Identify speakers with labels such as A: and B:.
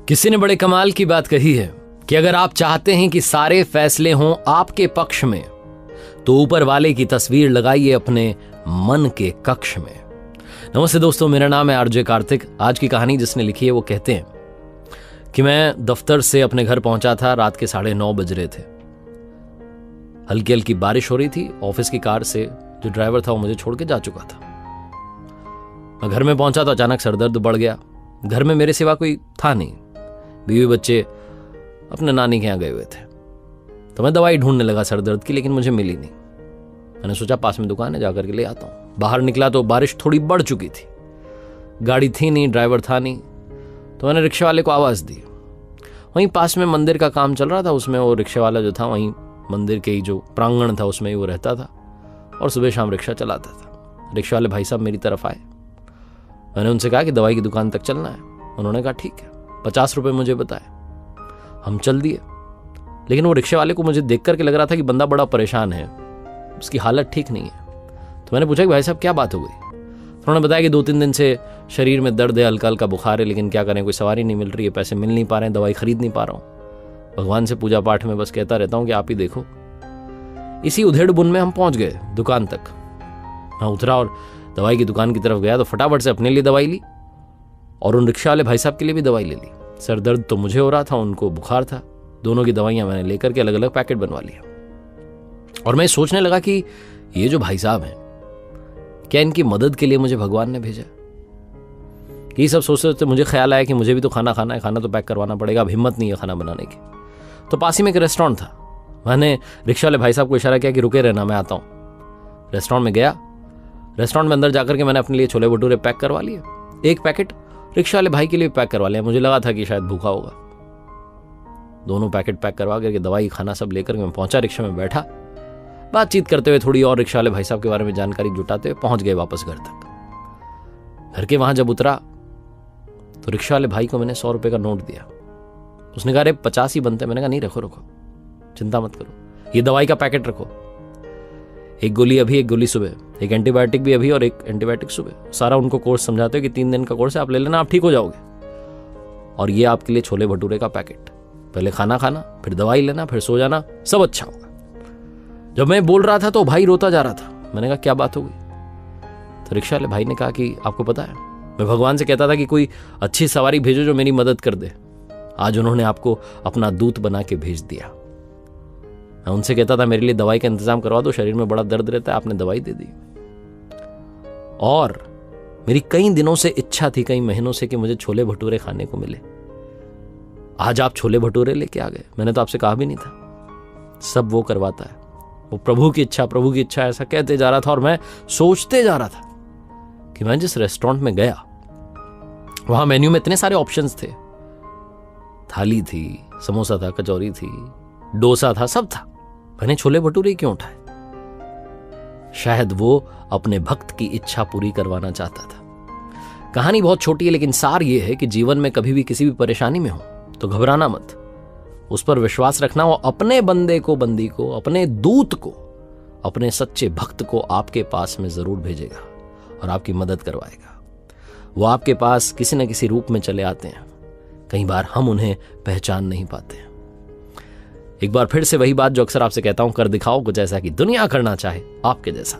A: किसी ने बड़े कमाल की बात कही है कि अगर आप चाहते हैं कि सारे फैसले हों आपके पक्ष में तो ऊपर वाले की तस्वीर लगाइए अपने मन के कक्ष में। नमस्ते दोस्तों, मेरा नाम है आरजे कार्तिक। आज की कहानी जिसने लिखी है वो कहते हैं कि मैं दफ्तर से अपने घर पहुंचा था। रात के 9:30 बज रहे थे। हल्की हल्की बारिश हो रही थी। ऑफिस की कार से जो ड्राइवर था वो मुझे छोड़ के जा चुका था। मैं घर में पहुंचा तो अचानक सरदर्द बढ़ गया। घर में मेरे सिवा कोई था नहीं। बीवी बच्चे अपने नानी के यहाँ गए हुए थे। तो मैं दवाई ढूंढने लगा सरदर्द की, लेकिन मुझे मिली नहीं। मैंने सोचा पास में दुकान है, जाकर के ले आता हूँ। बाहर निकला तो बारिश थोड़ी बढ़ चुकी थी। गाड़ी थी नहीं, ड्राइवर था नहीं। तो मैंने रिक्शे वाले को आवाज़ दी। वहीं पास में मंदिर का काम चल रहा था, उसमें वो रिक्शे वाला जो था वहीं मंदिर के ही जो प्रांगण था उसमें ही वो रहता था और सुबह शाम रिक्शा चलाता था। रिक्शे वाले भाई साहब मेरी तरफ आए। मैंने उनसे कहा कि दवाई की दुकान तक चलना है। उन्होंने कहा ठीक है। 50 रुपये मुझे बताए। हम चल दिए। लेकिन वो रिक्शे वाले को मुझे देख करके लग रहा था कि बंदा बड़ा परेशान है, उसकी हालत ठीक नहीं है। तो मैंने पूछा कि भाई साहब क्या बात हो गई। तो उन्होंने बताया कि 2-3 दिन से शरीर में दर्द है, हल्का हल्का बुखार है, लेकिन क्या करें, कोई सवारी नहीं मिल रही है, पैसे मिल नहीं पा रहे हैं, दवाई खरीद नहीं पा रहा हूँ। भगवान से पूजा पाठ में बस कहता रहता हूँ कि आप ही देखो। इसी उधेड़ बुन में हम पहुंच गए दुकान तक। मैं उतरा और दवाई की दुकान की तरफ गया तो फटाफट से अपने लिए दवाई ली और उन रिक्शा वाले भाई साहब के लिए भी दवाई ले ली। सर दर्द तो मुझे हो रहा था, उनको बुखार था। दोनों की दवाइयां मैंने लेकर के अलग अलग पैकेट बनवा लिया। और मैं सोचने लगा कि ये जो भाई साहब हैं, क्या इनकी मदद के लिए मुझे भगवान ने भेजा। ये सब सोचते सोचते मुझे ख्याल आया कि मुझे भी तो खाना खाना है, खाना तो पैक करवाना पड़ेगा। अब हिम्मत नहीं है खाना बनाने की। तो पास ही में एक रेस्टोरेंट था। मैंने रिक्शा वाले भाई साहब को इशारा किया कि रुके रहना, मैं आता हूँ। रेस्टोरेंट में गया। रेस्टोरेंट में अंदर जाकर के मैंने अपने लिए छोले भटूरे पैक करवा लिए। एक पैकेट रिक्शा वाले भाई के लिए पैक करवा लिया। मुझे लगा था कि शायद भूखा होगा। दोनों पैकेट पैक करवा करके दवाई खाना सब लेकर मैं पहुंचा। रिक्शा में बैठा, बातचीत करते हुए थोड़ी और रिक्शा वाले भाई साहब के बारे में जानकारी जुटाते हुए पहुंच गए वापस घर तक। घर के वहां जब उतरा तो रिक्शा वाले भाई को मैंने 100 रुपए का नोट दिया। उसने कहा अरे 50 ही बनते। मैंने कहा नहीं, रखो रखो, चिंता मत करो, ये दवाई का पैकेट रखो। एक गोली अभी, एक गोली सुबह, एक एंटीबायोटिक भी अभी और एक एंटीबायोटिक सुबह। सारा उनको कोर्स समझाते हो कि 3 दिन का कोर्स है, आप ले लेना, आप ठीक हो जाओगे। और ये आपके लिए छोले भटूरे का पैकेट। पहले खाना खाना, फिर दवाई लेना, फिर सो जाना, सब अच्छा होगा। जब मैं बोल रहा था तो भाई रोता जा रहा था। मैंने कहा क्या बात हो गई। तो रिक्शा वाले भाई ने कहा कि आपको पता है, मैं भगवान से कहता था कि कोई अच्छी सवारी भेजो जो मेरी मदद कर दे। आज उन्होंने आपको अपना दूत बना के भेज दिया। मैं उनसे कहता था मेरे लिए दवाई का इंतजाम करवा दो, शरीर में बड़ा दर्द रहता है, आपने दवाई दे दी। और मेरी कई दिनों से इच्छा थी, कई महीनों से, कि मुझे छोले भटूरे खाने को मिले। आज आप छोले भटूरे लेके आ गए। मैंने तो आपसे कहा भी नहीं था। सब वो करवाता है, वो प्रभु की इच्छा, प्रभु की इच्छा, ऐसा कहते जा रहा था। और मैं सोचते जा रहा था कि मैं जिस रेस्टोरेंट में गया वहां मेन्यू में इतने सारे ऑप्शंस थे। थाली थी, समोसा था, कचौरी थी, डोसा था, सब था। मैंने छोले भटूरे क्यों उठाए? शायद वो अपने भक्त की इच्छा पूरी करवाना चाहता था। कहानी बहुत छोटी है, लेकिन सार ये है कि जीवन में कभी भी किसी भी परेशानी में हो तो घबराना मत, उस पर विश्वास रखना। वो अपने बंदे को, बंदी को, अपने दूत को, अपने सच्चे भक्त को आपके पास में जरूर भेजेगा और आपकी मदद करवाएगा। वो आपके पास किसी न किसी रूप में चले आते हैं। कई बार हम उन्हें पहचान नहीं पाते हैं। एक बार फिर से वही बात जो अक्सर आपसे कहता हूं, कर दिखाओ कुछ ऐसा कि दुनिया करना चाहे आपके जैसा।